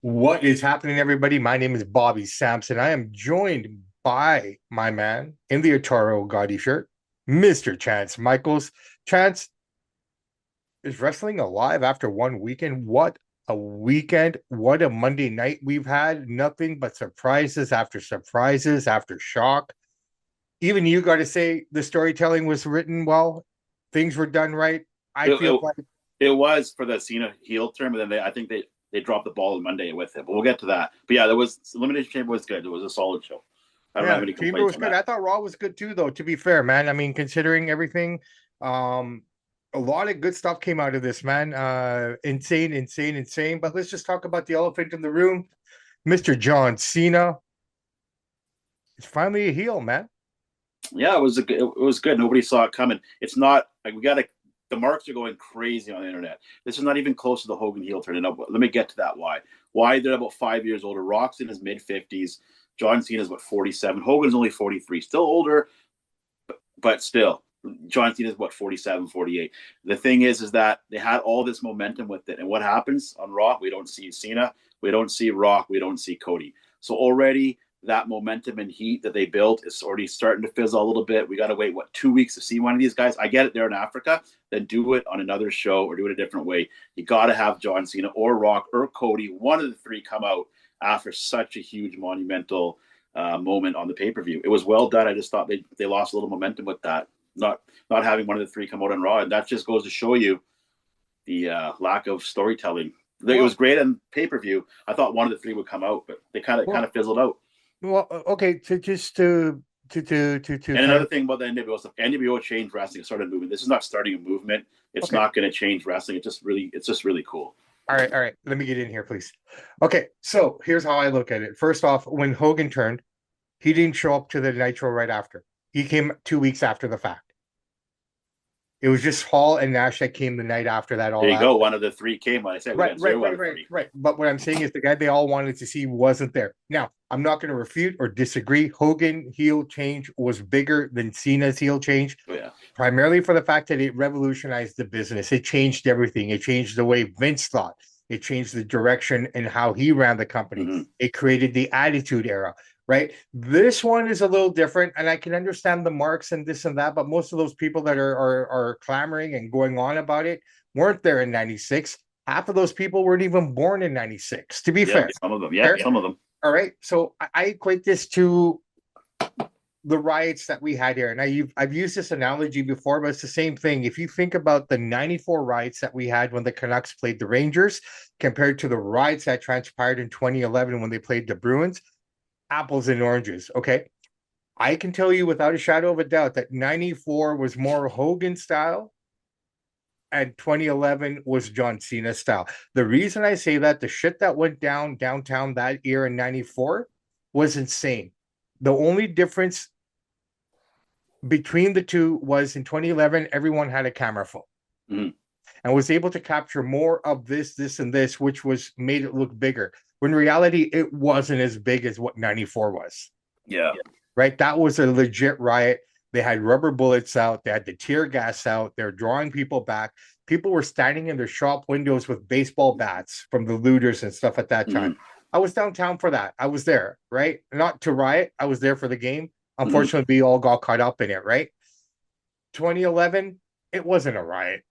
What is happening, everybody? My name is Bobby Sampson. I am joined by my man in the Ataro Gotti shirt, Mr. Chance Michaels. Chance, is wrestling alive after one weekend? What a weekend. What a Monday night we've had. Nothing but surprises after shock. Even you got to say the storytelling was written well. Things were done right. I It, feel it, like, it was for the Cena heel turn, but then I think they dropped the ball on Monday with it. But we'll get to that. But yeah, there was Elimination Chamber was good. It was a solid show. I don't have yeah, any Chamber complaints was on good. that. I thought Raw was good too, though, to be fair, man. I mean, considering everything, um, a lot of good stuff came out of this, man. Insane, insane, insane. But let's just talk about the elephant in the room. Mr. John Cena is finally a heel, man. Yeah, it was good. Nobody saw it coming. It's not like we got to. The marks are going crazy on the internet. This is not even close to the Hogan heel turn. And let me get to that. Why they're about 5 years older. Rock's in his mid 50s. John Cena's about 47. Hogan's only 43. Still older, but still, John Cena's what 47, 48. The thing is that they had all this momentum with it, and what happens on Raw? We don't see Cena, we don't see Rock, we don't see Cody. So already that momentum and heat that they built is already starting to fizzle a little bit. We got to wait 2 weeks to see one of these guys. I get it; they're in Africa. Then do it on another show or do it a different way. You got to have John Cena or Rock or Cody, one of the three, come out after such a huge monumental moment on the pay per view. It was well done. I just thought they lost a little momentum with that, not not having one of the three come out on Raw, and that just goes to show you the lack of storytelling. It was Well, great on pay per view. I thought one of the three would come out, but they kind well, of fizzled out. okay. To just to And kind another of thing about the NWO stuff, NWO changed wrestling. It started moving. This is not starting a movement. It's okay. not going to change wrestling. It's just really cool. All right. Let me get in here, please. Okay, so here's how I look at it. First off, when Hogan turned, he didn't show up to the Nitro right after. He came 2 weeks after the fact. It was just Hall and Nash that came the night after that There all you out. go. One of the three came. Like I said, we Right, got right, zero out right, of right, three. right. But what I'm saying is the guy they all wanted to see wasn't there. Now, I'm not going to refute or disagree. Hogan heel change was bigger than Cena's heel change, Oh yeah. primarily for the fact that it revolutionized the business. It changed everything. It changed the way Vince thought. It changed the direction and how he ran the company. Mm-hmm. It created the Attitude Era, right? This one is a little different, and I can understand the marks and this and that, but most of those people that are clamoring and going on about it weren't there in '96. Half of those people weren't even born in '96, to be Yep. fair. Some of them. Yep. Fair? Some of them. All right. So I equate this to the riots that we had here. And I've used this analogy before, but it's the same thing. If you think about the 94 riots that we had when the Canucks played the Rangers compared to the riots that transpired in 2011 when they played the Bruins, apples and oranges. Okay. I can tell you without a shadow of a doubt that 94 was more Hogan style and 2011 was John Cena style. The reason I say that, the shit that went down downtown that year in 94 was insane. The only difference between the two was in 2011, everyone had a camera phone Mm-hmm. and was able to capture more of this, and this, which was made it look bigger. When in reality, it wasn't as big as what 94 was, Yeah. right? That was a legit riot. They had rubber bullets out, they had the tear gas out, they're drawing people back. People were standing in their shop windows with baseball bats from the looters and stuff at that time. Mm-hmm. I was downtown for that. I was there, right? Not to riot. I was there for the game. Mm-hmm. Unfortunately, we all got caught up in it, right? 2011, it wasn't a riot,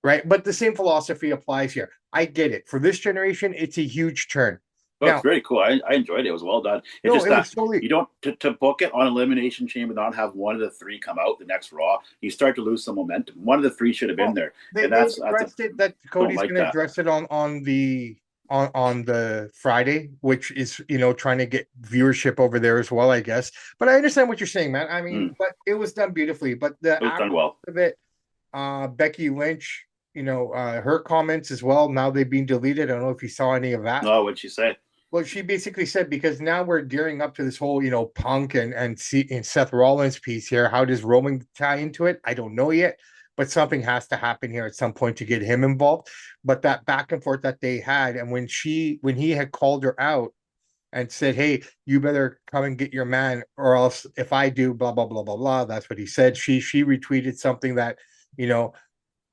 right? But the same philosophy applies here. I get it. For this generation, it's a huge turn. Oh, it's Now, very cool. I enjoyed it. It was well done. It's no, just it that was totally you don't to book it on Elimination Chamber, not have one of the three come out the next Raw. You start to lose some momentum. One of the three should have been well. there, They and they've that's a addressed it that don't Cody's like going to that. address it on the Friday, which is trying to get viewership over there as well, I guess. But I understand what you're saying, man. I mean, Mm, but it was done beautifully. But the it was done after well. of it, Becky Lynch, her comments as well. Now they've been deleted. I don't know if you saw any of that. No, what'd she say? Well, she basically said because now we're gearing up to this whole, Punk and Seth Rollins piece here. How does Roman tie into it? I don't know yet, but something has to happen here at some point to get him involved. But that back and forth that they had, and when he had called her out and said, "Hey, you better come and get your man, or else if I do, blah blah blah blah blah." That's what he said. She retweeted something that, you know,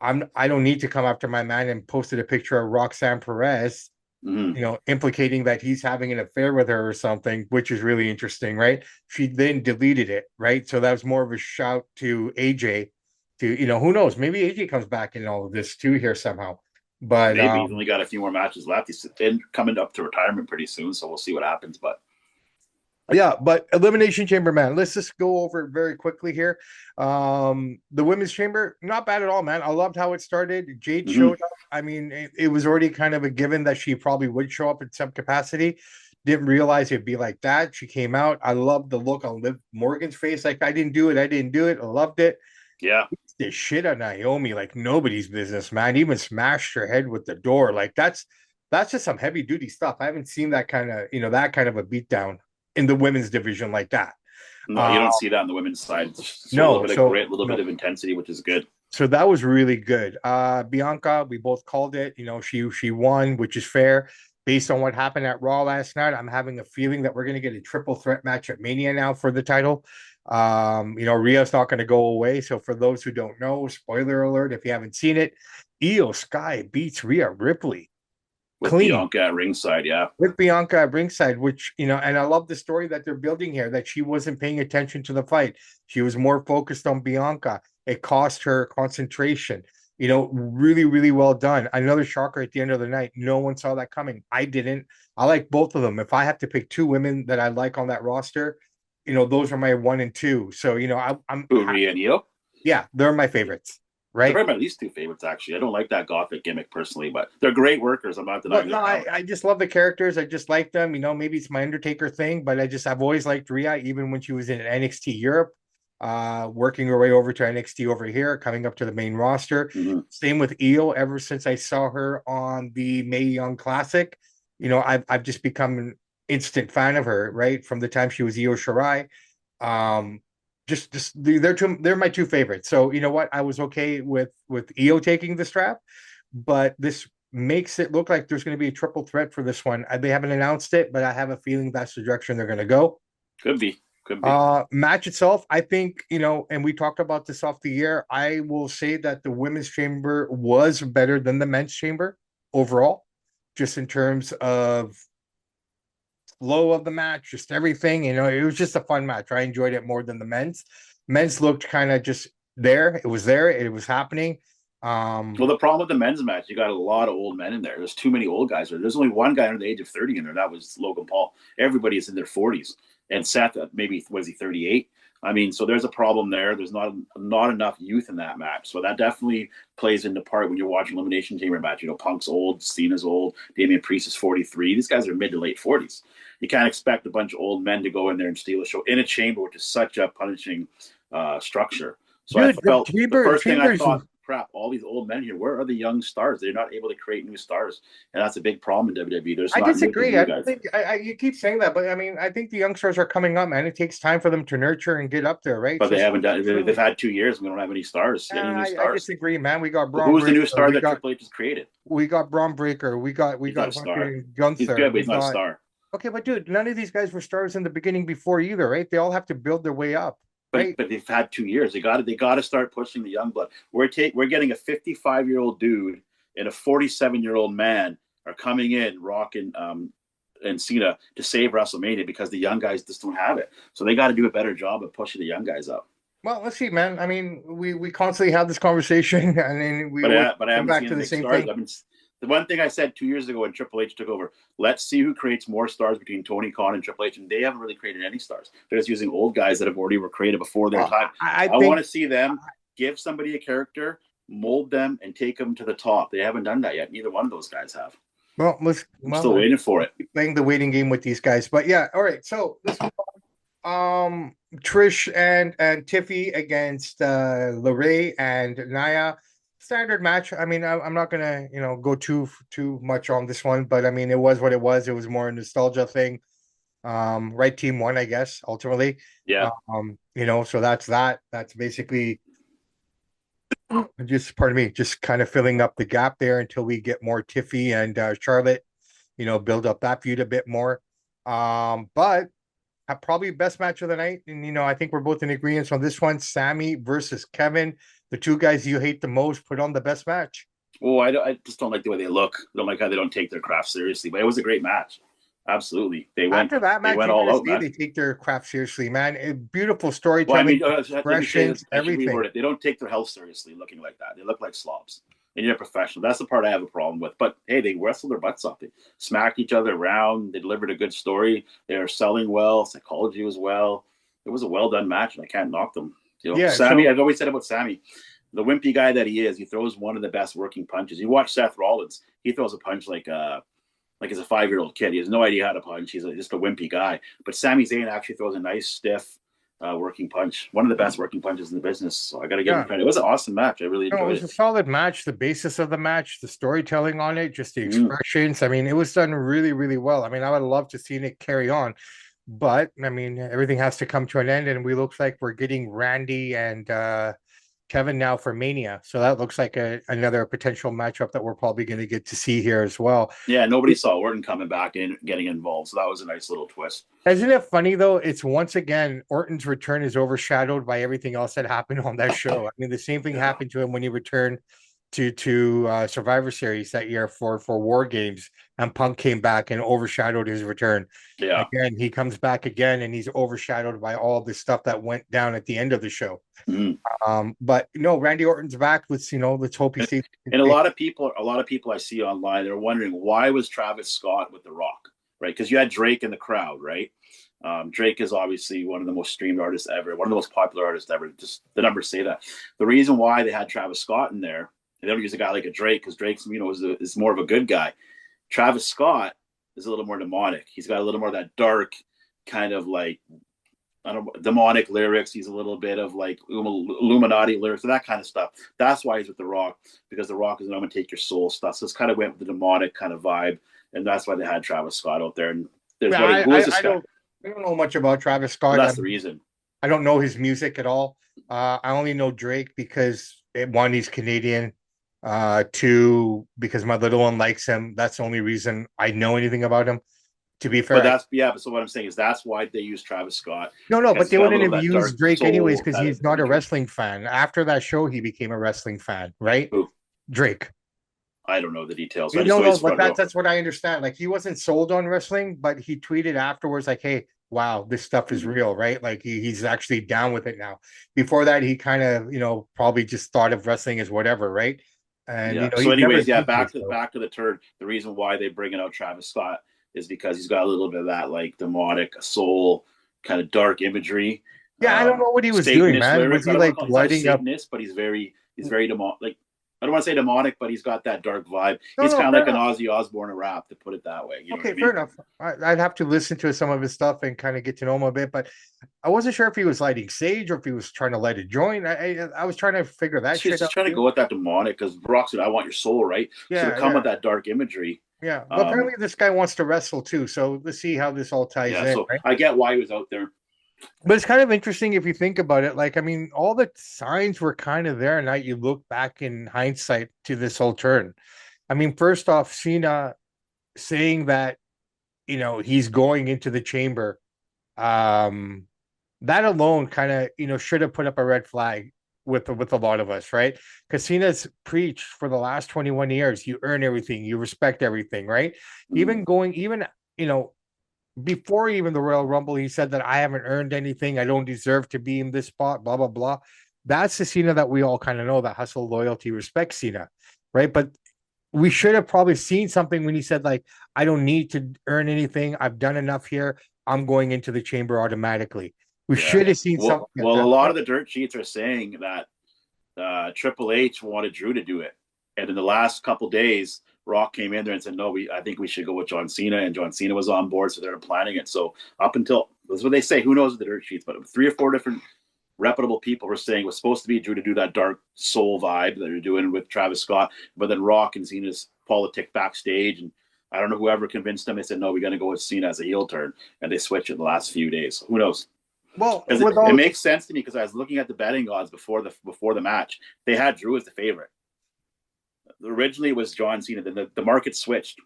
I don't need to come after my man, and posted a picture of Roxanne Perez Mhm. implicating that he's having an affair with her or something, which is really interesting, right? She then deleted it, right? So that was more of a shout to AJ to, who knows, maybe AJ comes back in all of this too here somehow. But Maybe he's only got a few more matches left. He's coming up to retirement pretty soon, so we'll see what happens. But yeah, but Elimination Chamber, man. Let's just go over it very quickly here. The Women's Chamber, not bad at all, man. I loved how it started. Jade mhm. showed up. I mean, it was already kind of a given that she probably would show up in some capacity. Didn't realize it'd be like that. She came out. I loved the look on Liv Morgan's face. Like, I didn't do it. I didn't do it. I loved it. Yeah, The shit on Naomi like nobody's business, man. Even smashed her head with the door. Like that's just some heavy duty stuff. I haven't seen that kind of that kind of a beatdown in the women's division like that. no, you Uh don't see that on the women's side. So a little no, bit of so grit, a little bit no, of intensity, which is good. so that was really good. Bianca, we both called it. She won, which is fair. Based on what happened at Raw last night, I'm having a feeling that we're going to get a triple threat match at Mania now for the title. Rhea's not going to go away. So for those who don't know, spoiler alert, if you haven't seen it, Io Sky beats Rhea Ripley With clean Bianca at ringside, yeah. with Bianca at ringside, which, and I love the story that they're building here, that she wasn't paying attention to the fight. She was more focused on Bianca. It cost her concentration. Really, really well done. Another shocker at the end of the night. No one saw that coming. I didn't. I like both of them. If I have to pick two women that I like on that roster, those are my one and two. So, I'm Who, Rhea and Io? yeah, they're my favorites, They're right? probably my least two favorites, actually. I don't like that gothic gimmick personally, but they're great workers. I'm not But denying no, their talent. I just love the characters. I just like them. Maybe it's my Undertaker thing, but I've always liked Rhea, even when she was in NXT Europe, working her way over to NXT over here, coming up to the main roster. Mm-hmm. Same with Io. Ever since I saw her on the Mae Young Classic, I've just become an instant fan of her. Right from the time she was Io Shirai. Um, just they're my two favorites. So you know what, I was okay with Io taking the strap, but this makes it look like there's going to be a triple threat for this one. They haven't announced it, but I have a feeling that's the direction they're going to go. Could be. Could be. Match itself, I think, and we talked about this off the year. I will say that the women's chamber was better than the men's chamber overall, just in terms of flow of the match, just everything. It was just a fun match. I enjoyed it more than the men's. Men's looked kind of just there. It was there. It was happening. Well, the problem with the men's match, you got a lot of old men in there. There's too many old guys. There's only one guy under the age of 30 in there. That was Logan Paul. Everybody is in their 40s. And Seth, maybe, was he 38? I mean, so there's a problem there. There's not enough youth in that match. So that definitely plays into part when you're watching Elimination Chamber match. Punk's old, Cena's old, Damian Priest is 43. These guys are mid to late 40s. You can't expect a bunch of old men to go in there and steal a show in a chamber, which is such a punishing structure. So I Dude, the felt the first thing I chambers. thought, crap, all these old men here, where are the young stars? They're not able to create new stars. And that's a big problem in WWE. There's I not disagree. new I guys. don't think you keep saying that, but I mean, I think the youngsters are coming up, man. It takes time for them to nurture and get up there, right? But So they haven't done it. They've had 2 years. We don't have any stars, any new I stars. disagree, man. We got Well, Braun who's the new Breaker. star that Triple H has created? We got Braun Breaker. We He's not got a star. fucking He's Gunther. good, but he's not a star. Okay, but dude, none of these guys were stars in the beginning before either, right? They all have to build their way up, right? But they've had 2 years. They got to start pushing the young blood. We're getting a 55-year-old dude and a 47-year-old man are coming in, rocking and Cena to save WrestleMania because the young guys just don't have it. So they got to do a better job of pushing the young guys up. Well, let's see, man. I mean, we constantly have this conversation, and then we always But I come haven't back seen to the big same stars. thing. I mean, the one thing I said 2 years ago when Triple H took over, let's see who creates more stars between Tony Khan and Triple H, and they haven't really created any stars. They're just using old guys that have already were created before their time. I I think want to see them give somebody a character, mold them, and take them to the top. They haven't done that yet. Neither one of those guys have. I'm still waiting for it. Playing the waiting game with these guys, but yeah, all right. So let's move on. Trish and Tiffy against Lorray and Naya. Standard match. I mean, I'm not gonna go too much on this one, but I mean, it was what it was. It was more a nostalgia thing. Right team won, I guess, ultimately. Yeah. So that's that. That's basically just, pardon me, just kind of filling up the gap there until we get more Tiffy and Charlotte, build up that feud a bit more. But probably best match of the night. And, I think we're both in agreement on this one. Sammy versus Kevin, the two guys you hate the most, put on the best match. Oh, I just don't like the way they look. I don't like how they don't take their craft seriously. But it was a great match. Absolutely, After that they match, went you're all gonna out, see man. they take their craft seriously, man. Beautiful Well, I storytelling, mean, let me say that expressions, I should reword everything. it. They don't take their health seriously, looking like that. They look like slobs, and you're a professional. That's the part I have a problem with. But hey, they wrestled their butts off. They smacked each other around. They delivered a good story. They were selling well. Psychology was well. It was a well done match, and I can't knock them. You know, Yeah. Sammy. So I've always said about Sammy, the wimpy guy that he is. He throws one of the best working punches. You watch Seth Rollins. He throws a punch like he's a 5-year-old kid. He has no idea how to punch. He's just a wimpy guy. But Sami Zayn actually throws a nice, stiff working punch. One of the best working punches in the business. So I got to give him yeah, credit. It was an awesome match. I really no, it enjoyed was it. a solid match. The basis of the match, the storytelling on it, just the Mm. expressions. I mean, it was done really, really well. I mean, I would love to see it carry on, but I mean, everything has to come to an end, and we looks like we're getting Randy and Kevin now for Mania. So that looks like another potential matchup that we're probably going to get to see here as well. Yeah, nobody saw Orton coming back and getting involved. So that was a nice little twist. Isn't it funny though? It's once again Orton's return is overshadowed by everything else that happened on that show. I mean, the same thing Yeah. happened to him when he returned to Survivor Series that year for War Games, and Punk came back and overshadowed his return. Yeah. Again, he comes back again, and he's overshadowed by all the stuff that went down at the end of the show. Mm. But no, Randy Orton's back. Let's hope he And, stays. and a lot of people I see online, they're wondering why was Travis Scott with The Rock, right? Because you had Drake in the crowd, right? Drake is obviously one of the most streamed artists ever, one of the most popular artists ever. Just the numbers say that. The reason why they had Travis Scott in there, they don't use a guy like a Drake because Drake's is more of a good guy. Travis Scott is a little more demonic. He's got a little more of that dark kind of like I don't know, demonic lyrics. He's a little bit of like Illuminati lyrics, that kind of stuff. That's why he's with The Rock, because The Rock is I'm gonna take your soul stuff. So it's kind of went with the demonic kind of vibe, and that's why they had Travis Scott out there. And there's Yeah, who is this guy? I don't know much about Travis Well, Scott. that's the reason. I don't know his music at all. I only know Drake because one, he's Canadian. Two, because my little one likes him. That's the only reason I know anything about him. To be But fair, that's yeah. But so what I'm saying is that's why they use Travis Scott no, because but he's they got a wouldn't little of have that used dark Drake anyways soul because kind of he's not a country. wrestling fan. After that show, he became a wrestling fan, right? Who Drake. I don't know the details. I You just know, know no, he's but front row. that's what I understand. Like he wasn't sold on wrestling, but he tweeted afterwards, like, "Hey, wow, this stuff is Mm-hmm. real, right?" Like he's actually down with it now. Before that, he kind of, probably just thought of wrestling as whatever, right? And Yeah. So, he's never anyways, yeah. agreed to it. So. Back to the turd. The reason why they bringing out Travis Scott is because he's got a little bit of that like demonic soul kind of dark imagery, Yeah, I don't know what he was doing, Satanist man. Was lyrics. I he don't want to like call he's not a lighting up? Satanist, but he's very demonic. Like I don't want to say demonic, but he's got that dark vibe. No, He's no, kind of fair like an enough. Ozzy Osbourne of rap, to put it that way. You know what Okay, I fair mean? enough. I'd have to listen to some of his stuff and kind of get to know him a bit, but I wasn't sure if he was lighting sage or if he was trying to light a joint. I was trying to figure that She's shit just out trying to too. go with that demonic because Brock said, "I want your soul," right? So to Yeah, come yeah, with that dark imagery, yeah. But um, apparently this guy wants to wrestle too, so let's see how this all ties yeah. in, So right? I get why he was out there. But it's kind of interesting if you think about it. Like, I mean, all the signs were kind of there, and now you look back in hindsight to this whole turn. I mean, first off, Cena saying that, he's going into the chamber. Um, that alone kind of, should have put up a red flag with a lot of us, right? Because Cena's preached for the last 21 years, you earn everything, you respect everything, right? Mm, Even, you know, before even the Royal Rumble, he said that I haven't earned anything, I don't deserve to be in this spot, blah, blah, blah. That's the Cena that we all kind of know, that hustle, loyalty, respect Cena, right? But we should have probably seen something when he said, like, I don't need to earn anything. I've done enough here. I'm going into the chamber automatically. We yeah. should have seen something at A that lot point. of the dirt sheets are saying that Triple H wanted Drew to do it, and in the last couple days, Rock came in there and said, "No, I think we should go with John Cena," and John Cena was on board, so they're planning it. So up until that's what they say. Who knows the dirt sheets? But 3 or 4 different reputable people were saying it was supposed to be Drew to do that dark soul vibe that they're doing with Travis Scott, but then Rock and Cena's politic backstage, and I don't know whoever convinced them. They said, "No, we're going to go with Cena as a heel turn," and they switched it the last few days. Who knows? Well, Because with it all makes sense to me because I was looking at the betting odds before the match. They had Drew as the favorite. Originally, it was John Cena. Then the market switched,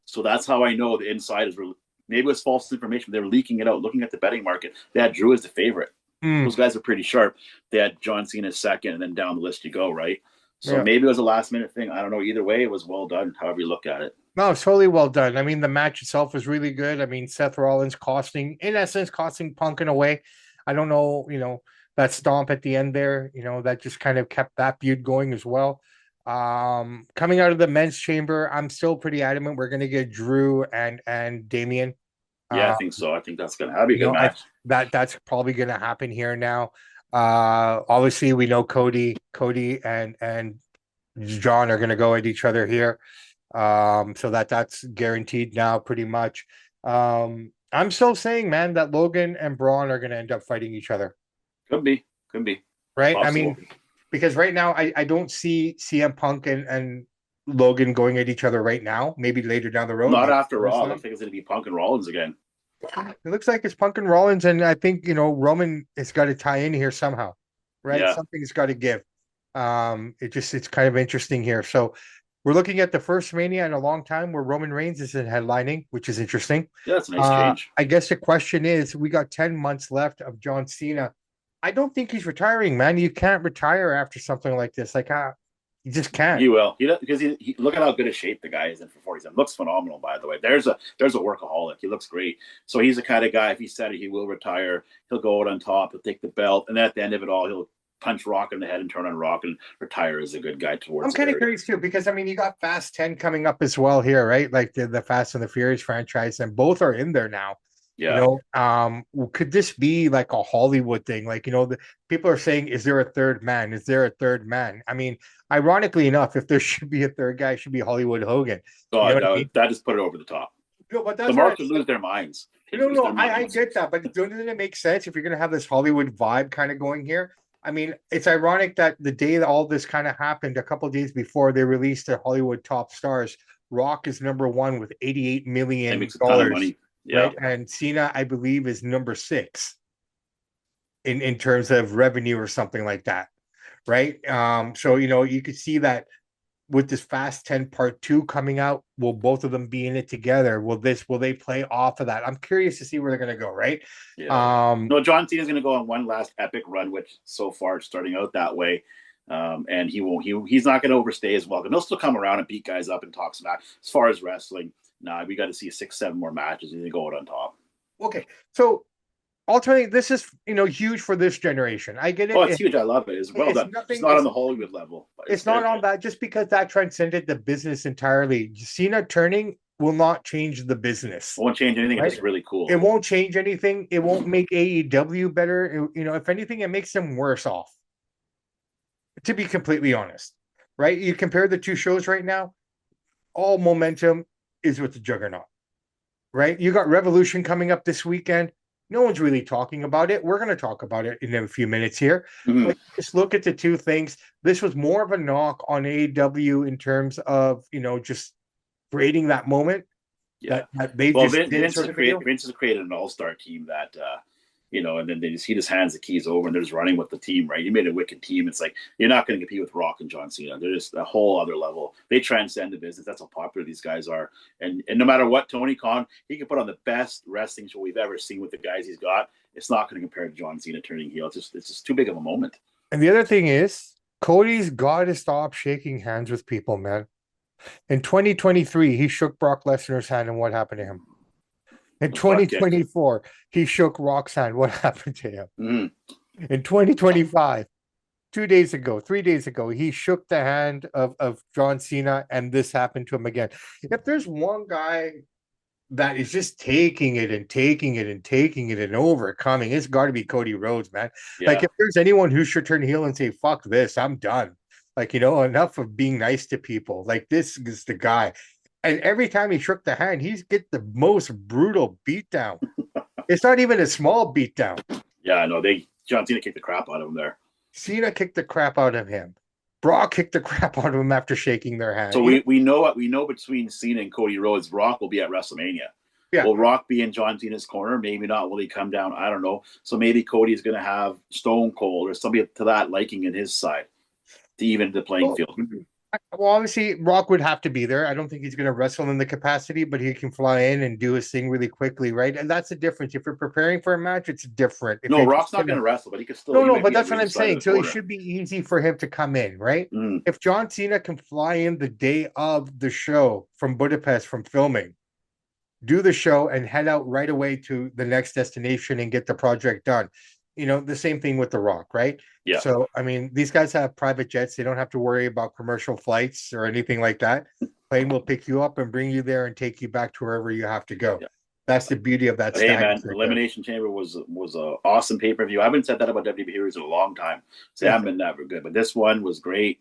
so that's how I know the insiders were. Maybe it was false information. They were leaking it out. Looking at the betting market, they had Drew as the favorite. mm, Those guys are pretty sharp. They had John Cena second, and then down the list you go, right? So Yeah. maybe it was a last minute thing. I don't know. Either way, it was well done, however you look at it. No, it's totally well done. I mean, the match itself was really good. I mean, Seth Rollins in essence, costing Punk in a way. I don't know, that stomp at the end there, that just kind of kept that feud going as well. Coming out of the men's chamber, I'm still pretty adamant we're going to get Drew and Damian. Yeah, I Uh, think so. I think that's gonna be a good I match. that's probably going to happen here now. Obviously, we know Cody and John are going to go at each other here. So that's guaranteed now pretty much. I'm still saying, man, that Logan and Braun are going to end up fighting each other, Could be. Could be. right? I Possible. mean, because right now I don't see CM Punk and Logan going at each other right now. Maybe later down the road. Not Maybe after Raw. I think it's gonna be Punk and Rollins again. it looks like it's Punk and Rollins, and I think Roman has got to tie in here somehow, right? Yeah. Something's got to give. It's kind of interesting here. So we're looking at the first Mania in a long time where Roman Reigns is in headlining, which is interesting. Yeah, that's a nice change. I guess the question is, we got 10 months left of John Cena. I don't think he's retiring, man. You can't retire after something like this. Like, you just can't. He will. Because he look at how good a shape the guy is in for 47. Looks phenomenal, by the way. There's a workaholic. He looks great. So he's the kind of guy, if he said it, he will retire. He'll go out on top. He'll take the belt, and then at the end of it all, he'll punch Rock in the head and turn on Rock and retire as a good guy towards. I'm kind of curious too, because I mean, you got Fast 10 coming up as well here, right? Like the Fast and the Furious franchise, and both are in there now. Yeah. Could this be like a Hollywood thing? Like, the people are saying, is there a third man? Is there a third man? I mean, ironically enough, if there should be a third guy, it should be Hollywood Hogan. That just put it over the top. No, but the Marks would lose their minds. I get that, but doesn't it make sense if you're going to have this Hollywood vibe kind of going here? I mean, it's ironic that the day that all this kind of happened, a couple of days before they released their Hollywood top stars, Rock is number one with $88 million. That makes a ton of money. Yeah. Right? And Cena, I believe, is number 6 in terms of revenue or something like that. Right. So you could see that with this Fast 10 Part 2 coming out, will both of them be in it together? Will they play off of that? I'm curious to see where they're going to go, right? Yeah. No, John Cena's going to go on one last epic run, which so far it's starting out that way. And he's not going to overstay his welcome. He'll still come around and beat guys up and talk smack. As far as wrestling, we got to see 6-7 more matches and then go out on top. Okay. So ultimately, this is huge for this generation. I get it. Oh, it's huge. I love it. It's well done. It's not on the Hollywood level. It's not on that, just because that transcended the business entirely. Cena turning will not change the business. It won't change anything. Right? It's just really cool. It won't change anything. It won't make AEW better. If anything, it makes them worse off. To be completely honest, right? You compare the two shows right now, all momentum is with the Juggernaut, right? You got Revolution coming up this weekend. No one's really talking about it. We're going to talk about it in a few minutes here. Mm-hmm. But just look at the two things. This was more of a knock on AEW in terms of, just creating that moment. Yeah. That they Vince has created an all-star team that, and then he just hands the keys over and they're just running with the team, right? He made a wicked team. It's like, you're not going to compete with Rock and John Cena. They're just a whole other level. They transcend the business. That's how popular these guys are. And no matter what, Tony Khan, he can put on the best wrestling show we've ever seen with the guys he's got. It's not going to compare to John Cena turning heel. It's just too big of a moment. And the other thing is, Cody's got to stop shaking hands with people, man. In 2023, he shook Brock Lesnar's hand, and what happened to him? In 2024, he shook Rock's hand. What happened to him? Mm-hmm. In 2025, 3 days ago, he shook the hand of John Cena, and this happened to him again. If there's one guy that is just taking it and overcoming, it's got to be Cody Rhodes, man. Yeah. Like, if there's anyone who should turn heel and say, fuck this, I'm done. Like, enough of being nice to people. Like, this is the guy. And every time he shook the hand, he's get the most brutal beatdown. It's not even a small beatdown. Yeah, I know. John Cena kicked the crap out of him there. Cena kicked the crap out of him. Brock kicked the crap out of him after shaking their hand. So we know between Cena and Cody Rhodes, Rock will be at WrestleMania. Yeah. Will Rock be in John Cena's corner? Maybe not. Will he come down? I don't know. So maybe Cody's going to have Stone Cold or somebody to that liking in his side to even the playing field. Well, obviously, Rock would have to be there. I don't think he's going to wrestle in the capacity, but he can fly in and do his thing really quickly, right? And that's the difference. If you're preparing for a match, it's different. If No, you're just Rock's not gonna, going to wrestle, but he could still. no, He no, might but be at that's what I'm ringside of saying. the So it corner. should be easy for him to come in, right? Mm. If John Cena can fly in the day of the show from Budapest from filming, do the show, and head out right away to the next destination and get the project done. The same thing with The Rock, right? Yeah. So, I mean, these guys have private jets. They don't have to worry about commercial flights or anything like that. Plane will pick you up and bring you there and take you back to wherever you have to go. Yeah. That's the beauty of that But hey, man, status right there. Elimination Chamber was a awesome pay per view. I haven't said that about WWE heroes in a long time. So they haven't been never good, but this one was great.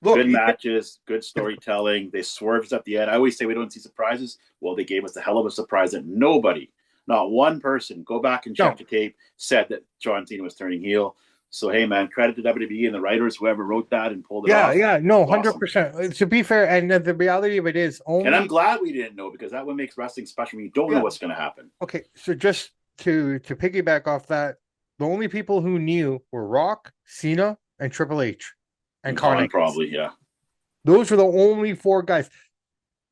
Look, Good matches, good storytelling. They swerved us at the end. I always say we don't see surprises. Well, they gave us a hell of a surprise that nobody, not one person, go back and check no, the tape, said that John Cena was turning heel. So hey, man, credit to WWE and the writers, whoever wrote that and pulled it yeah, off. yeah, no, Awesome. 100%. To be fair, and the reality of it is And I'm only glad we didn't know because that one makes wrestling special. You don't know yeah. what's going to happen. Okay, so just to piggyback off that, the only people who knew were Rock, Cena, and Triple H, and And Khan. Khan probably, yeah. Those were the only four guys.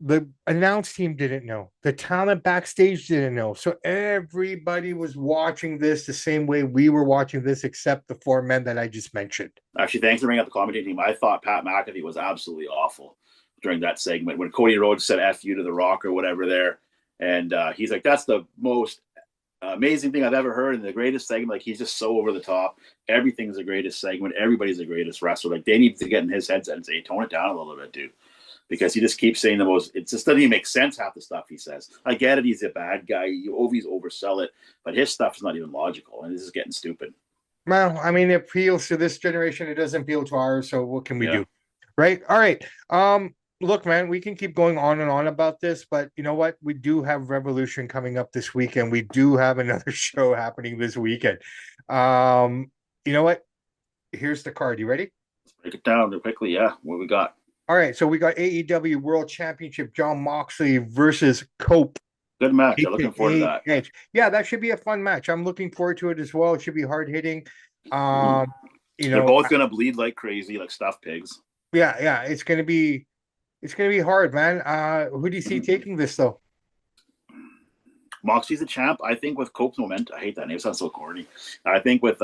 The announce team didn't know. The talent backstage didn't know. So everybody was watching this the same way we were watching this, except the four men that I just mentioned. Actually, thanks for bringing up the commentating team. I thought Pat McAfee was absolutely awful during that segment when Cody Rhodes said "F you" to The Rock or whatever there, and he's like, "That's the most amazing thing I've ever heard and the greatest segment." Like he's just so over the top. Everything's the greatest segment. Everybody's the greatest wrestler. Like they need to get in his headset and say, "Tone it down a little bit, dude." Because he just keeps saying the most. It just doesn't even make sense half the stuff he says. I get it; he's a bad guy. You always oversell it, but his stuff is not even logical, and this is getting stupid. Well, I mean, it appeals to this generation. It doesn't appeal to ours. So what can we Yeah. do? Right? All right. Look, man, we can keep going on and on about this, but you know what? We do have Revolution coming up this weekend. We do have another show happening this weekend. You know what? Here's the card. You ready? Break it down real quickly. Yeah, what we got? All right, so we got AEW World Championship John Moxley versus Cope, Good match. I'm looking forward to aka that. Edge. Yeah, that should be a fun match. I'm looking forward to it as well. It should be hard hitting. Mhm. You They're know, both gonna bleed like crazy, like stuffed pigs. yeah, it's gonna be hard, man. Who do you see Mhm. taking this though? Moxie's a champ. I think with Cope's momentum, I hate that name. It sounds so corny. I think with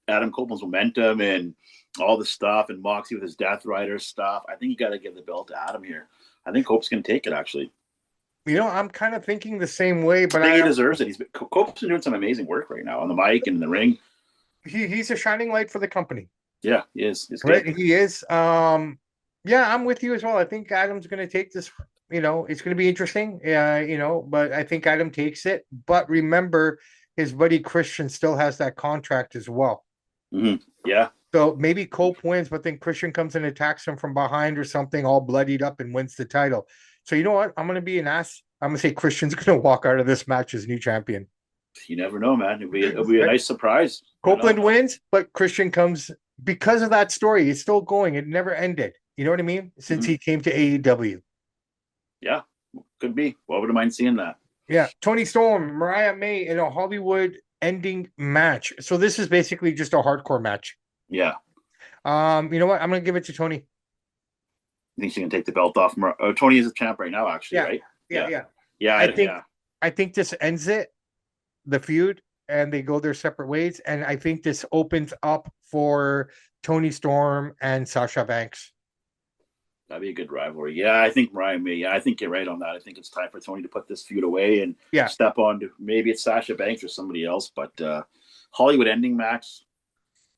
Adam Copeland's momentum and all the stuff, and Moxie with his Death Rider stuff, I think you got to give the belt to Adam here. I think Cope's going to take it. Actually, I'm kind of thinking the same way, I but think he deserves it. Cope's been doing some amazing work right now on the mic and in the ring. he's a shining light for the company, Yeah, he is. He's right? good. He is. Yeah, I'm with you as well. I think Adam's going to take this. It's going to be interesting. But I think Adam takes it. But remember, his buddy Christian still has that contract as well. Mm-hmm. Yeah. So maybe Cope wins, but then Christian comes and attacks him from behind or something, all bloodied up, and wins the title. So you know what? I'm going to be an ass. I'm going to say Christian's going to walk out of this match as new champion. You never know, man. It'll be a nice surprise. Copeland wins, but Christian comes because of that story. It's still going. It never ended. You know what I mean? Since he came to AEW. Yeah, could be. Well, wouldn't mind seeing that. Yeah. Tony Storm, Mariah May in a Hollywood ending match. So this is basically just a hardcore match. Yeah. You know what? I'm gonna give it to Tony. I think she can take the belt off. Tony is a champ right now, actually, right? Yeah. I think this ends it, the feud, and they go their separate ways. And I think this opens up for Tony Storm and Sasha Banks. That'd be a good rivalry. Yeah, I think Ryan May. Yeah, I think you're right on that. I think it's time for Tony to put this feud away and step on to maybe it's Sasha Banks or somebody else. But Hollywood ending match.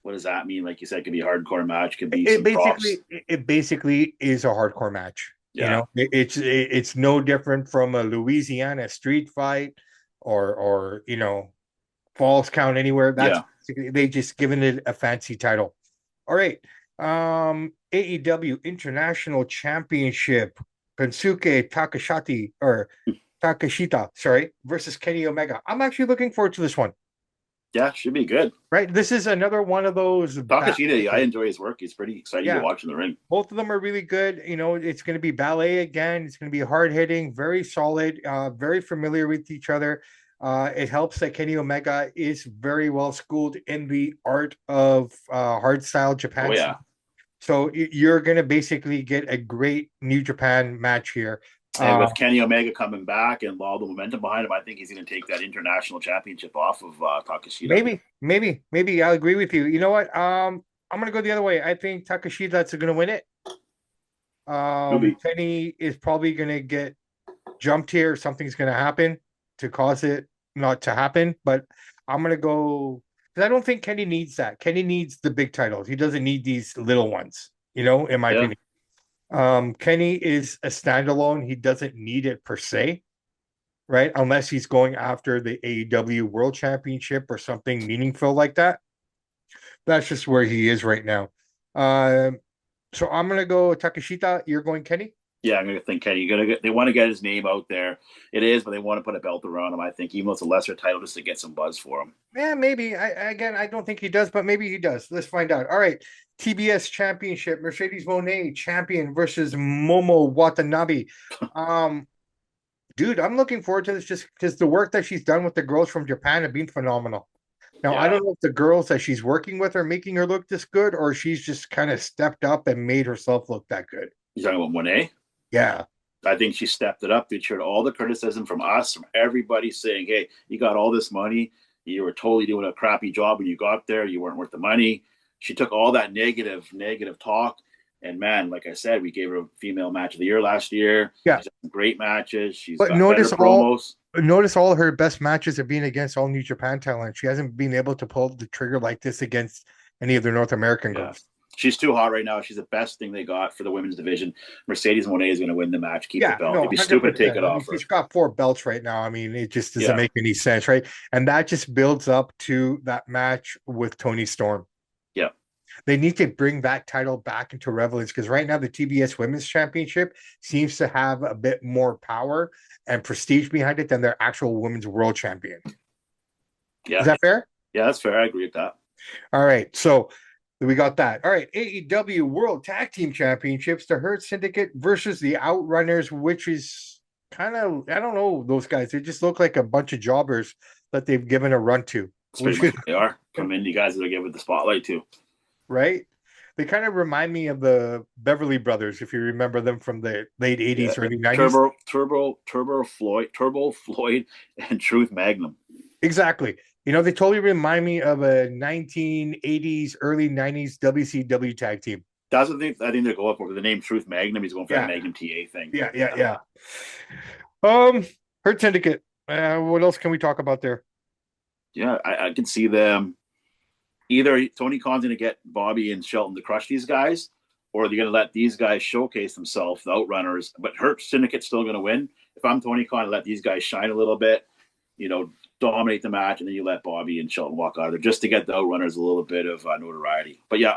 What does that mean? Like you said, it could be a hardcore match. Could be it basically is a hardcore match. Yeah. It's no different from a Louisiana street fight or Falls Count Anywhere. They just given it a fancy title. All right. AEW International Championship, Kensuke Takashita, versus Kenny Omega. I'm actually looking forward to this one. Yeah, should be good. Right? This is another one of those. Takashita, I enjoy his work. He's pretty exciting to watch in the ring. Both of them are really good. It's going to be ballet again. It's going to be hard hitting, very solid, very familiar with each other. It helps that Kenny Omega is very well schooled in the art of hardstyle Japan. Oh, yeah. So you're going to basically get a great New Japan match here. And with Kenny Omega coming back and all the momentum behind him, I think he's going to take that international championship off of Takeshita. Maybe I'll agree with you. You know what? I'm going to go the other way. I think Takeshita's going to win it. Kenny is probably going to get jumped here. Something's going to happen to cause it not to happen. But I'm going to go because I don't think Kenny needs that. Kenny needs the big titles. He doesn't need these little ones, in my opinion. Kenny is a standalone. He doesn't need it per se, right? Unless he's going after the AEW World Championship or something meaningful like that. That's just where he is right now. So I'm gonna go Takeshita. You're going Kenny? Yeah, I'm gonna think Kenny. They want to get his name out there. It is, but they want to put a belt around him. I think even though it's a lesser title, just to get some buzz for him. Yeah, maybe. I don't think he does, but maybe he does. Let's find out. All right, TBS Championship, Mercedes Moné champion versus Momo Watanabe. Dude, I'm looking forward to this just because the work that she's done with the girls from Japan have been phenomenal. Now, I don't know if the girls that she's working with are making her look this good, or she's just kind of stepped up and made herself look that good. You talking about Monet? Yeah. I think she stepped it up. They heard all the criticism from us, from everybody saying, hey, you got all this money. You were totally doing a crappy job when you got there. You weren't worth the money. She took all that negative talk. And, man, like I said, we gave her a female match of the year last year. Yeah. She's had great matches. She's but got better promos. Notice all her best matches have been against all New Japan talent. She hasn't been able to pull the trigger like this against any of the North American girls. She's too hot right now. She's the best thing they got for the women's division. Mercedes Moné is going to win the match, keep the belt. It'd be stupid to take it off her. She's got 4 belts right now. I mean, it just doesn't make any sense, right? And that just builds up to that match with Toni Storm. Yeah. They need to bring that title back into relevance because right now the TBS Women's Championship seems to have a bit more power and prestige behind it than their actual Women's World Champion. Yeah. Is that fair? Yeah, that's fair. I agree with that. All right. So we got that. All right. AEW World Tag Team Championships, the Hurt Syndicate versus the Outrunners, which is kind of, I don't know, those guys. They just look like a bunch of jobbers that they've given a run to. They are. Come in, you guys that are given the spotlight to. Right? They kind of remind me of the Beverly Brothers, if you remember them from the late 80s, early 90s. Turbo Floyd, and Truth Magnum. Exactly. They totally remind me of a 1980s, early 90s WCW tag team. That's the thing I think they're going for. The name Truth Magnum, he's going for the Magnum TA thing. Yeah. Hurt Syndicate. What else can we talk about there? Yeah, I can see them. Either Tony Khan's going to get Bobby and Shelton to crush these guys, or they're going to let these guys showcase themselves, the Outrunners. But Hurt Syndicate's still going to win. If I'm Tony Khan, let these guys shine a little bit, dominate the match, and then you let Bobby and Shelton walk out of there just to get the Outrunners a little bit of notoriety. But yeah,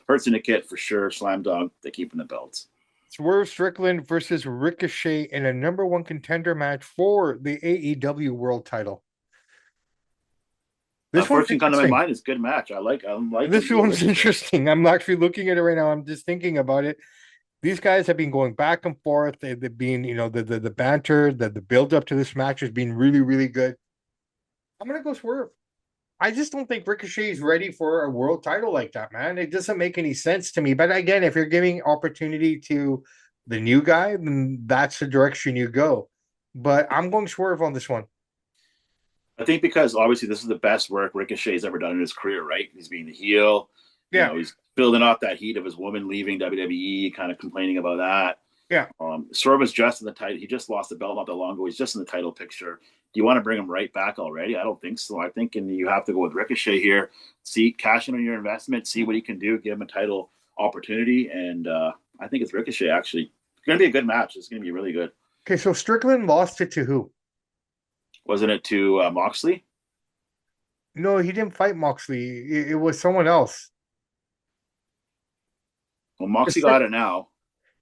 Hurt Syndicate for sure, slam dunk, they're keeping the belts. Swerve Strickland versus Ricochet in a number 1 contender match for the AEW World title. This first thing kind of my mind is good match. I'm like this one's interesting. I'm actually looking at it right now. I'm just thinking about it. These guys have been going back and forth. They've been, the banter, the build up to this match has been really, really good. I'm gonna go Swerve. I just don't think Ricochet is ready for a world title like that, man. It doesn't make any sense to me. But again, if you're giving opportunity to the new guy, then that's the direction you go. But I'm going Swerve on this one. I think because obviously this is the best work Ricochet's ever done in his career, right? He's being the heel. Yeah. He's building off that heat of his woman leaving WWE, kind of complaining about that. Yeah. Swerve was just in the title. He just lost the belt not that long ago. He's just in the title picture. Do you want to bring him right back already? I don't think so. I think you have to go with Ricochet here. Cash in on your investment, see what he can do, give him a title opportunity. And I think it's Ricochet, actually. It's going to be a good match. It's going to be really good. Okay, so Strickland lost it to who? Wasn't it to Moxley? No, he didn't fight Moxley. It was someone else. Well, Moxley got it now.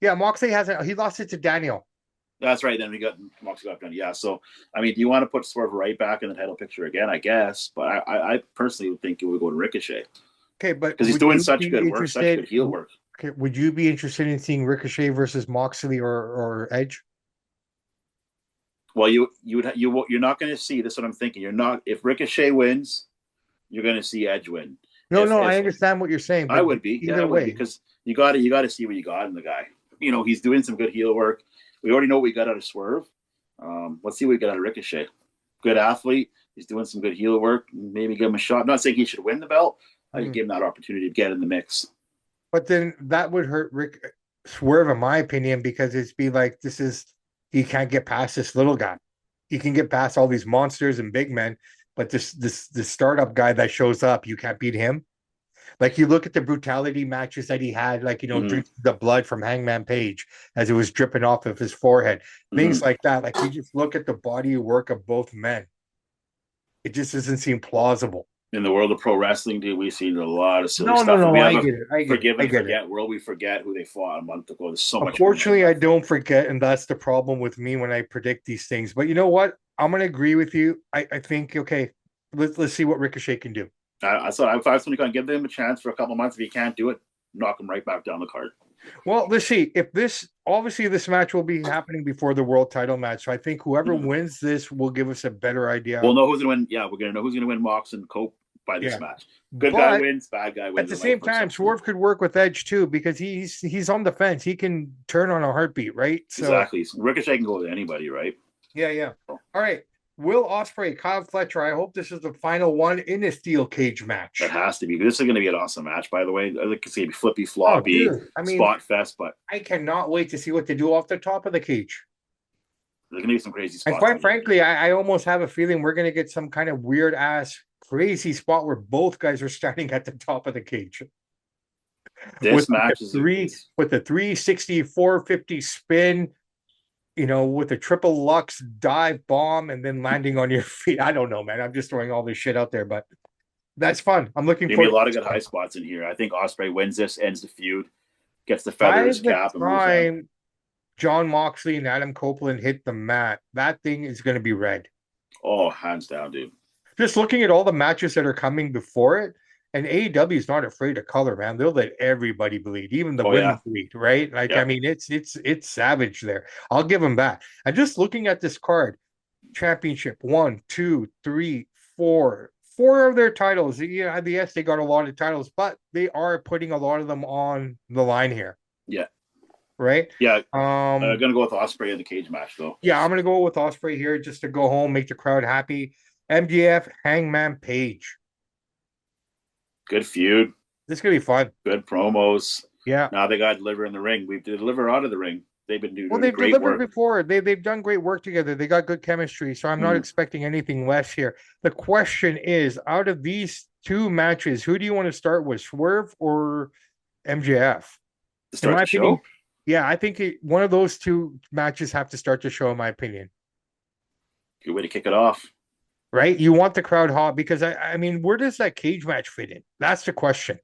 Yeah, Moxley hasn't. He lost it to Daniel. That's right. Then Moxley got done. Yeah. So, I mean, do you want to put Swerve right back in the title picture again? I guess. But I personally would think it would go to Ricochet. Okay, but because he's doing such good work, such good heel work. Okay, would you be interested in seeing Ricochet versus Moxley or Edge? Well, you're not going to see this. Is what I'm thinking. You're not. If Ricochet wins, you're going to see Edge win. No, I understand what you're saying. But I would be either way because you got to see what you got in the guy. He's doing some good heel work. We already know what we got out of Swerve. Let's see what we got out of Ricochet. Good athlete. He's doing some good heel work. Maybe give him a shot. I'm not saying he should win the belt. I give him that opportunity to get in the mix. But then that would hurt Swerve, in my opinion, because it's be like he can't get past this little guy. He can get past all these monsters and big men, but this startup guy that shows up, you can't beat him. Like you look at the brutality matches that he had, like drinking the blood from Hangman Page as it was dripping off of his forehead, things like that. Like you just look at the body of work of both men, it just doesn't seem plausible. In the world of pro wrestling, dude, we've seen a lot of silly No, stuff. no, We I have get it. I get forgive it. I and get forget it. world. We forget who they fought a month ago. There's so much. Unfortunately, I don't forget, and that's the problem with me when I predict these things. But you know what? I'm gonna agree with you. I think okay, let's see what Ricochet can do. I thought if I was going to give them a chance for a couple months, if he can't do it, knock him right back down the card. Well, let's see. If this match will be happening before the world title match. So I think whoever wins this will give us a better idea. We'll know who's going to win. Yeah, we're going to know who's going to win Mox and Cope by this match. Good guy wins, bad guy wins. At the same time, Swerve could work with Edge too because he's on the fence. He can turn on a heartbeat, right? So, exactly. Ricochet can go with anybody, right? Yeah. All right. Will Ospreay, Kyle Fletcher. I hope this is the final one in a steel cage match. It has to be. This is going to be an awesome match, by the way. I think it's going to be flippy, floppy, spot fest. But I cannot wait to see what they do off the top of the cage. There's going to be some crazy spots. And quite frankly, I almost have a feeling we're going to get some kind of weird ass crazy spot where both guys are starting at the top of the cage. This match is with the 360, 450 spin. With a triple Lux dive bomb and then landing on your feet. I don't know, man. I'm just throwing all this shit out there, but that's fun. I'm looking for a lot of good high spots in here. I think Ospreay wins this, ends the feud, gets the feathers cap, and moves on. John Moxley and Adam Copeland hit the mat. That thing is going to be red. Oh, hands down, dude. Just looking at all the matches that are coming before it, and AEW is not afraid of color, man. They'll let everybody bleed, even the women bleed, right? Like, I mean, it's savage there. I'll give them that. I'm just looking at this card. Championship 1, 2, 3, 4. 4 of their titles. Yes, they got a lot of titles, but they are putting a lot of them on the line here. Yeah. Right? Yeah. I'm gonna go with Ospreay in the cage match, though. Yeah, I'm gonna go with Ospreay here just to go home, make the crowd happy. MJF, Hangman Page. Good feud. This is gonna be fun. Good promos. Yeah. Now they got to deliver in the ring. We've delivered out of the ring. They've been doing they've great delivered work before. They've done great work together. They got good chemistry. So I'm not expecting anything less here. The question is, out of these two matches, who do you want to start with, Swerve or MJF? To start the show? Yeah, I think one of those two matches have to start the show, in my opinion. Good way to kick it off. Right? You want the crowd hot because, I mean, where does that cage match fit in? That's the question.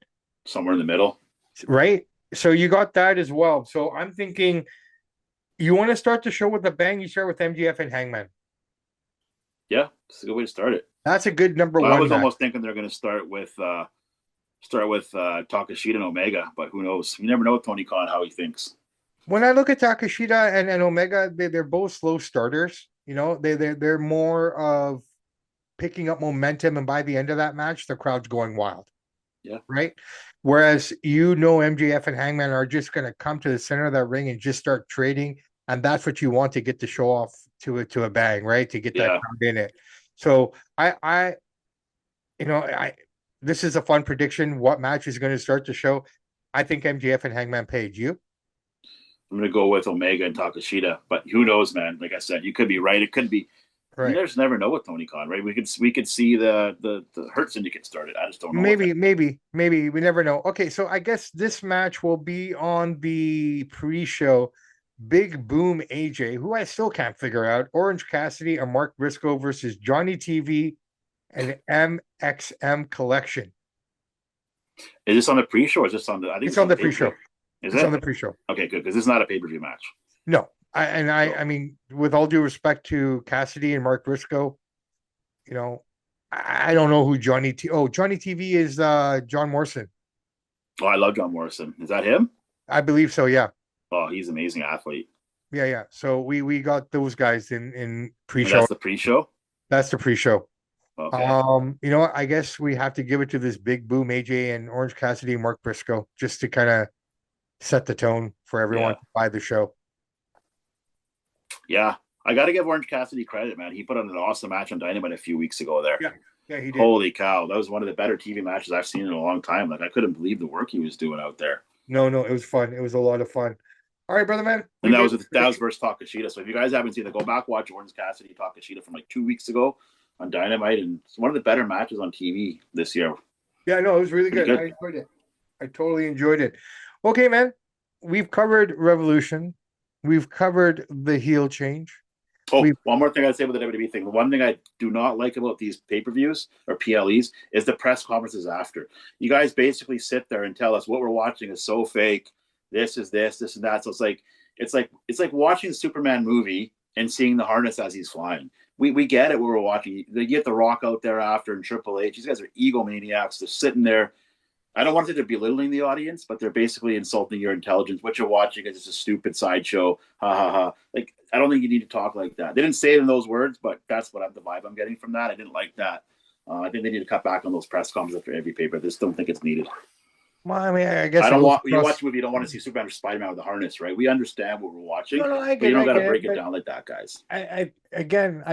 Somewhere in the middle. Right? So you got that as well. So I'm thinking you want to start the show with a bang, you start with MJF and Hangman. Yeah, it's a good way to start it. That's a good number one. I was almost thinking they're going to start with Takeshita and Omega, but who knows? You never know with Tony Khan how he thinks. When I look at Takeshita and Omega, they're both slow starters. They're more of picking up momentum, and by the end of that match, the crowd's going wild. Yeah. Right? Whereas MJF and Hangman are just going to come to the center of that ring and just start trading, and that's what you want to get the show off to a bang, right? To get that crowd in it. So this is a fun prediction. What match is going to start the show? I think MJF and Hangman Page. You? I'm going to go with Omega and Takeshita, but who knows, man? Like I said, you could be right. It could be. Right. You just never know with Tony Khan, right? We could see the Hurt Syndicate started. I just don't know. Maybe we never know. Okay, so I guess this match will be on the pre-show. Big Boom AJ, who I still can't figure out. Orange Cassidy and Mark Briscoe versus Johnny TV and MXM Collection. Is this on the pre-show or is this on the? I think it's on the pre-show. Is it on the pre-show? Okay, good, because this is not a pay-per-view match. No. I mean, with all due respect to Cassidy and Mark Briscoe, I don't know who Johnny TV is John Morrison. Oh, I love John Morrison. Is that him? I believe so, yeah. Oh, he's an amazing athlete. Yeah. So we got those guys in pre-show. And that's the pre-show? That's the pre-show. Okay. I guess we have to give it to this Big Boom AJ and Orange Cassidy and Mark Briscoe just to kind of set the tone for everyone to buy the show. Yeah. I got to give Orange Cassidy credit, man. He put on an awesome match on Dynamite a few weeks ago there. Yeah, he did. Holy cow. That was one of the better TV matches I've seen in a long time. Like, I couldn't believe the work he was doing out there. No, it was fun. It was a lot of fun. All right, brother man. And that was versus Takashita. So if you guys haven't seen it, go back, watch Orange Cassidy Takashita from like 2 weeks ago on Dynamite. And it's one of the better matches on TV this year. Yeah, no, it was really good. I enjoyed it. I totally enjoyed it. Okay, man. We've covered Revolution. We've covered the heel change. One more thing I'd say about the WWE thing. The one thing I do not like about these pay-per-views or PLEs is the press conferences after. You guys basically sit there and tell us what we're watching is so fake. This is this and that. So it's like watching the Superman movie and seeing the harness as he's flying. We get it what we're watching. They get The Rock out there after and Triple H. These guys are egomaniacs. They're sitting there. I don't want to say they're belittling the audience, but they're basically insulting your intelligence. What you're watching is just a stupid sideshow. Ha ha ha. Like, I don't think you need to talk like that. They didn't say it in those words, but that's what the vibe I'm getting from that. I didn't like that. I think they need to cut back on those press conferences after every paper. I just don't think it's needed. Well, I mean, I guess you watch a movie, you don't want to see Superman or Spider-Man with a harness, right? We understand what we're watching, but you don't got to break it down like that, guys. I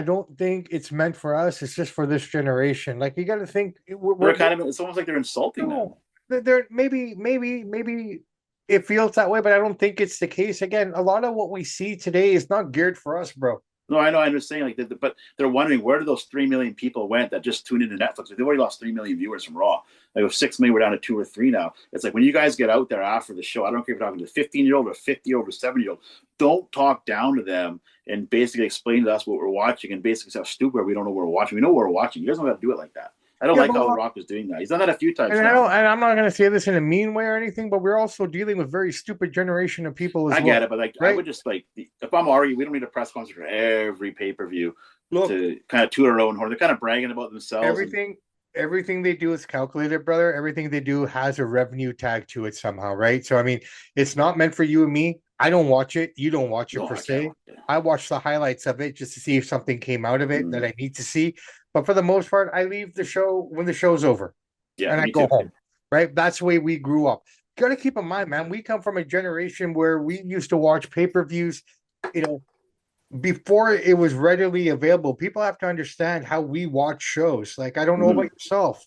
don't think it's meant for us. It's just for this generation. Like, you got to think it's almost like they're insulting them. There maybe it feels that way, but I don't think it's the case. Again, a lot of what we see today is not geared for us, bro. No, I know. I understand. But they're wondering where do those 3 million people went that just tuned into Netflix? Like, they've already lost 3 million viewers from Raw. Like, if 6 million, we're down to 2 or 3 now. It's like when you guys get out there after the show, I don't care if you're talking to a 15-year-old or 50-year-old or 70-year-old. Don't talk down to them and basically explain to us what we're watching and basically say how stupid we don't know what we're watching. We know what we're watching. You guys don't have to do it like that. I don't like how The Rock is doing that. He's done that a few times. And I'm not going to say this in a mean way or anything, but we're also dealing with very stupid generation of people as well. I get it, but right? I would just if I'm Ari, we don't need a press conference for every pay-per-view to kind of toot our own horn. They're kind of bragging about themselves. Everything they do is calculated, brother. Everything they do has a revenue tag to it somehow, right? So, I mean, it's not meant for you and me. I don't watch it. You don't watch it per se. I watch the highlights of it just to see if something came out of it that I need to see. But for the most part, I leave the show when the show's over. Yeah, and I go home. Right? That's the way we grew up. You got to keep in mind, man, we come from a generation where we used to watch pay-per-views, before it was readily available. People have to understand how we watch shows. Like, I don't know about yourself,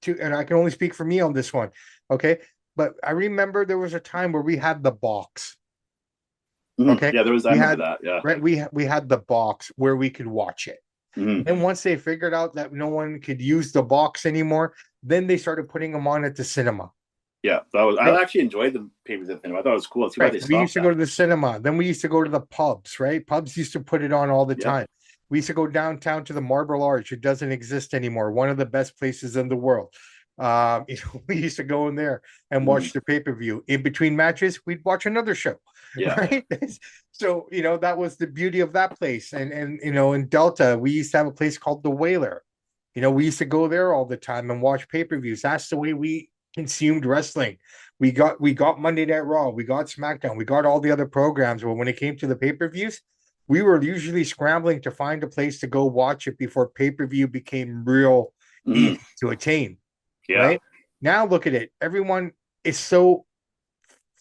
and I can only speak for me on this one. Okay. But I remember there was a time where we had the box. Okay. Yeah, there was that. Yeah. Right. We had the box where we could watch it. And once they figured out that no one could use the box anymore, then they started putting them on at the cinema. Yeah, I actually enjoyed the papers at the cinema. I thought it was cool. Right. We used to go to the cinema. Then we used to go to the pubs, right? Pubs used to put it on all the time. We used to go downtown to the Marble Arch. It doesn't exist anymore. One of the best places in the world. We used to go in there and watch the pay-per-view. In between matches, we'd watch another show. Yeah. Right. So, that was the beauty of that place. And in Delta, we used to have a place called the Whaler. We used to go there all the time and watch pay-per-views. That's the way we consumed wrestling. We got Monday Night Raw, we got SmackDown, we got all the other programs. But when it came to the pay-per-views, we were usually scrambling to find a place to go watch it before pay-per-view became real easy to attain. Yeah. Right? Now look at it. Everyone is so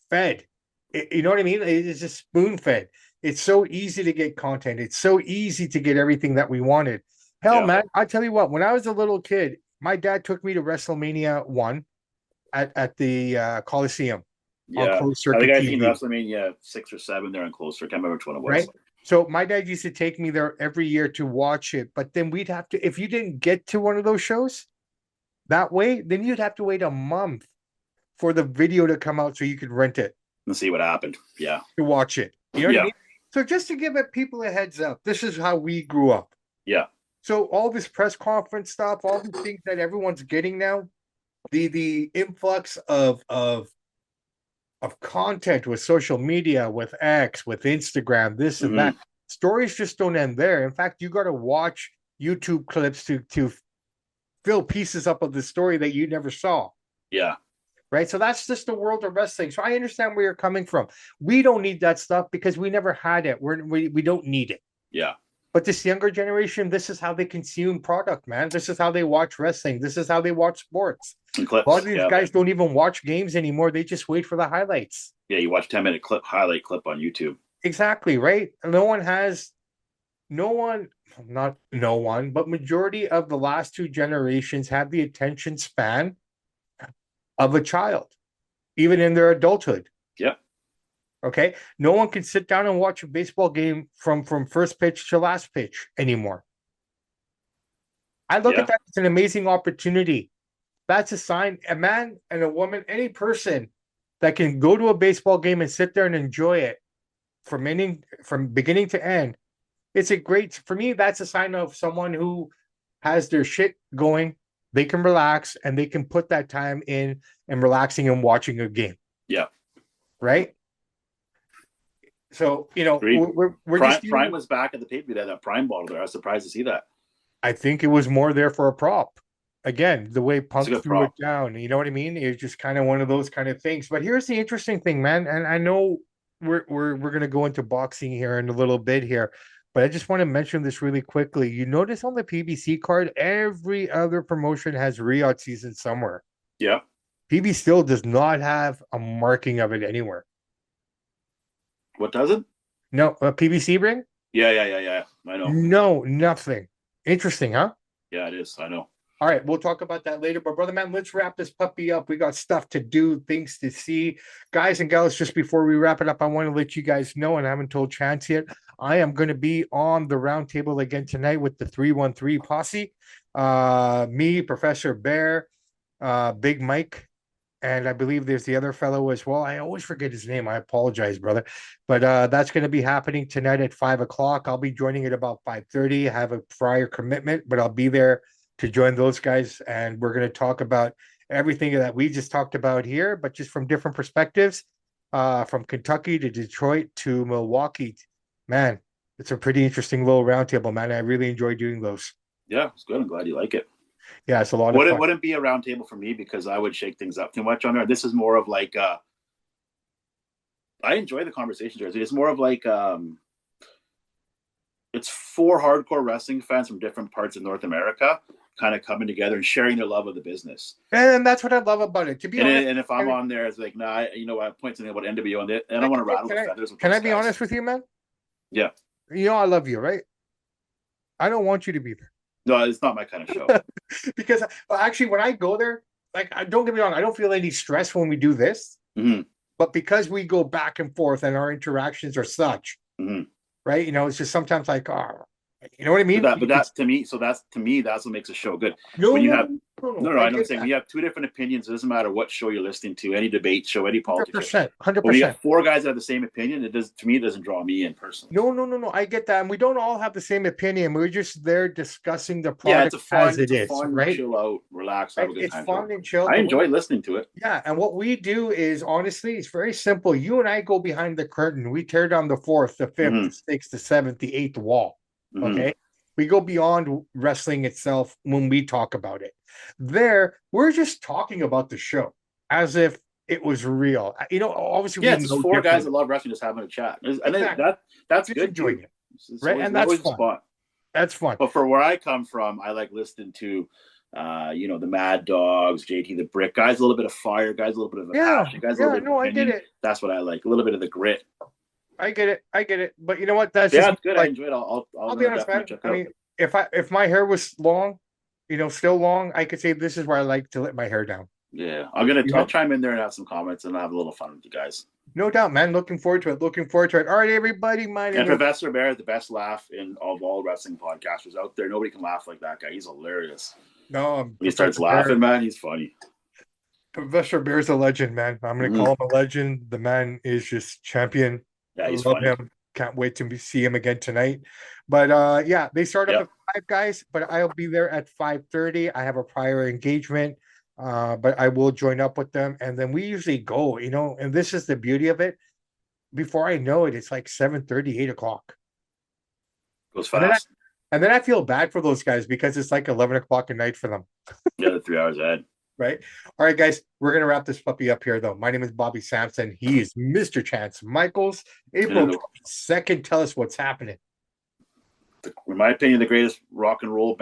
fed. You know what I mean? It's just spoon-fed. It's so easy to get content. It's so easy to get everything that we wanted. Hell, man, I tell you what, when I was a little kid, my dad took me to WrestleMania 1 at the Coliseum. Yeah, I think I've seen WrestleMania 6 or 7 there on closed circuit. I can't remember which one it was. Right? So my dad used to take me there every year to watch it, but then we'd have to, if you didn't get to one of those shows that way, then you'd have to wait a month for the video to come out so you could rent it. And see what happened. Yeah. To watch it. You know what I mean? So just to give people a heads up, this is how we grew up. Yeah. So all this press conference stuff, all these things that everyone's getting now, the influx of content with social media, with X, with Instagram, this and that, stories just don't end there. In fact, you got to watch YouTube clips to fill pieces up of the story that you never saw. Yeah. Right. So that's just the world of wrestling. So I understand where you're coming from. We don't need that stuff because we never had it. We don't need it. Yeah. But this younger generation, this is how they consume product, man. This is how they watch wrestling. This is how they watch sports. And A lot clips. of these Yeah. guys don't even watch games anymore. They just wait for the highlights. Yeah, you watch 10-minute highlight clip on YouTube. Exactly, right? Not no one, but majority of the last two generations have the attention span of a child, even in their adulthood. Yeah. Okay. No one can sit down and watch a baseball game from first pitch to last pitch anymore. I look at that as an amazing opportunity. That's a sign. A man and a woman, any person that can go to a baseball game and sit there and enjoy it from beginning to end. It's a great, for me, that's a sign of someone who has their shit going. They can relax and they can put that time in and relaxing and watching a game. Yeah. Right. So, we're Prime was back at the pay-per-view. That Prime bottle there. I was surprised to see that. I think it was more there for a prop. Again, the way Punk threw it down, you know what I mean? It's just kind of one of those kind of things. But here's the interesting thing, man. And I know we're gonna go into boxing here in a little bit here, but I just want to mention this really quickly. You notice on the PBC card, every other promotion has Riot season somewhere. Yeah. PB still does not have a marking of it anywhere. What does it? No, a PBC ring? Yeah. I know. No, nothing. Interesting, huh? Yeah, it is. I know. All right, we'll talk about that later. But brother man, let's wrap this puppy up. We got stuff to do, things to see. Guys and gals, just before we wrap it up, I want to let you guys know, and I haven't told Chance yet, I am going to be on the round table again tonight with the 313 posse. Me, Professor Bear, Big Mike, and I believe there's the other fellow as well. I always forget his name. I apologize, brother. But that's going to be happening tonight at 5 o'clock. I'll be joining at about 5:30. I have a prior commitment, but I'll be there to join those guys. And we're going to talk about everything that we just talked about here, but just from different perspectives, from Kentucky to Detroit to Milwaukee. Man, it's a pretty interesting little roundtable, man. I really enjoy doing those. Yeah, it's good. I'm glad you like it. Yeah, it's a lot of fun. It wouldn't be a roundtable for me because I would shake things up too much on there. This is more of like I enjoy the conversation. It's more of like it's four hardcore wrestling fans from different parts of North America kind of coming together and sharing their love of the business. And that's what I love about it. To be honest, and if I'm on there, it's like, nah, I point something about NWO on it, and I don't want to rattle the feathers. Can I be honest with you, man? Yeah. I love you, right? I don't want you to be there. No, it's not my kind of show. Because actually, when I go there, like, don't get me wrong, I don't feel any stress when we do this. Mm-hmm. But because we go back and forth and our interactions are such, right? It's just sometimes like, you know what I mean? But that's to me. So that's what makes a show good. When you have I'm saying when you have two different opinions, it doesn't matter what show you're listening to, any debate show, any politics. 100%. When you have four guys that have the same opinion, it doesn't draw me in personally. No. I get that, and we don't all have the same opinion. We're just there discussing the product it's fun, right? Chill out, relax, have a good time. It's fun and chill. I enjoy listening to it. Yeah, and what we do is honestly, it's very simple. You and I go behind the curtain. We tear down the fourth, the fifth, the sixth, the seventh, the eighth wall. Okay. We go beyond wrestling itself when we talk about it. There, we're just talking about the show as if it was real. Obviously, it's four guys that love wrestling just having a chat. Exactly. And that's just good. Enjoying it, right? And that's fun. That's fun. But for where I come from, I like listening to, the Mad Dogs, JT the Brick, guys, a little bit of fire, guys, a little bit of passion, guys, a little bit of opinion. I get it. That's what I like. A little bit of the grit. I get it. But you know what? That's it's good. I enjoy it. I'll be honest, man. I mean, if my hair was long, still long, I could say this is where I like to let my hair down. Yeah, I'll chime in there and have some comments and I'll have a little fun with you guys. No doubt, man. Looking forward to it. All right, everybody. My name is Professor Bear, the best laugh of all wrestling podcasters out there. Nobody can laugh like that guy. He's hilarious. No, when he starts laughing, man, he's funny. Professor Bear's a legend, man. I'm going to call him a legend. The man is just champion. Yeah, he's love funny. him. Can't wait to see him again tonight. But they start up at 5, guys. But I'll be there at 5:30. I have a prior engagement, but I will join up with them, and then we usually go. And this is the beauty of it. Before I know it, it's like 7:30, 8 o'clock. Goes fast. And then I feel bad for those guys because it's like 11 o'clock at night for them. Yeah, the 3 hours ahead. Right. All right, guys, we're going to wrap this puppy up here, though. My name is Bobby Sampson. He is Mr. Chance Michaels. April 22nd. Tell us what's happening. in my opinion, the greatest rock and roll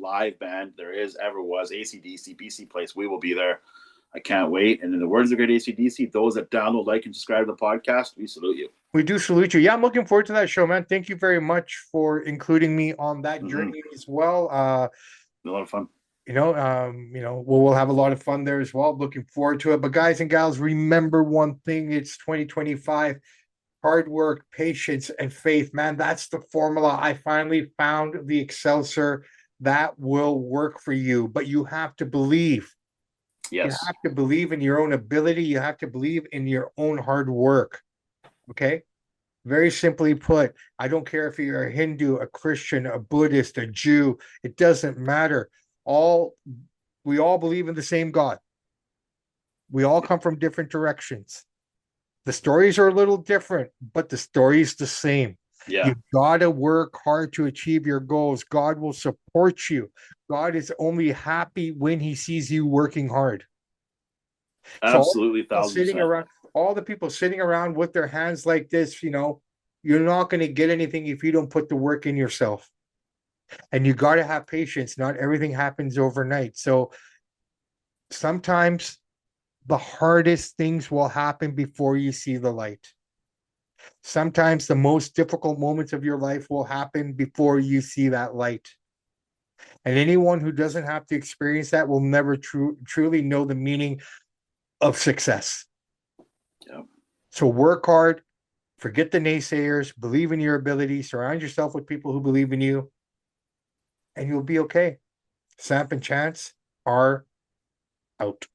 live band there is ever was. AC/DC, BC Place. We will be there. I can't wait. And in the words of the great AC/DC, those that download, like, and subscribe to the podcast, we salute you. We do salute you. Yeah, I'm looking forward to that show, man. Thank you very much for including me on that journey as well. A lot of fun. We'll have a lot of fun there as well. Looking forward to it. But guys and gals, remember one thing: it's 2025. Hard work, patience, and faith, man. That's the formula. I finally found the Excelsior that will work for you. But you have to believe. Yes. You have to believe in your own ability. You have to believe in your own hard work. Okay? Very simply put, I don't care if you're a Hindu, a Christian, a Buddhist, a Jew, it doesn't matter. We all believe in the same God. We all come from different directions. The stories are a little different, but the story is the same. Yeah. You gotta work hard to achieve your goals. God will support you. God is only happy when he sees you working hard. Absolutely, so all the people sitting around with their hands like this, you're not going to get anything if you don't put the work in yourself. And you got to have patience. Not everything happens overnight. So sometimes the hardest things will happen before you see the light. Sometimes the most difficult moments of your life will happen before you see that light. And anyone who doesn't have to experience that will never truly know the meaning of success. Yeah. So work hard, forget the naysayers, believe in your ability, surround yourself with people who believe in you, and you'll be okay. Samp and Chance are out.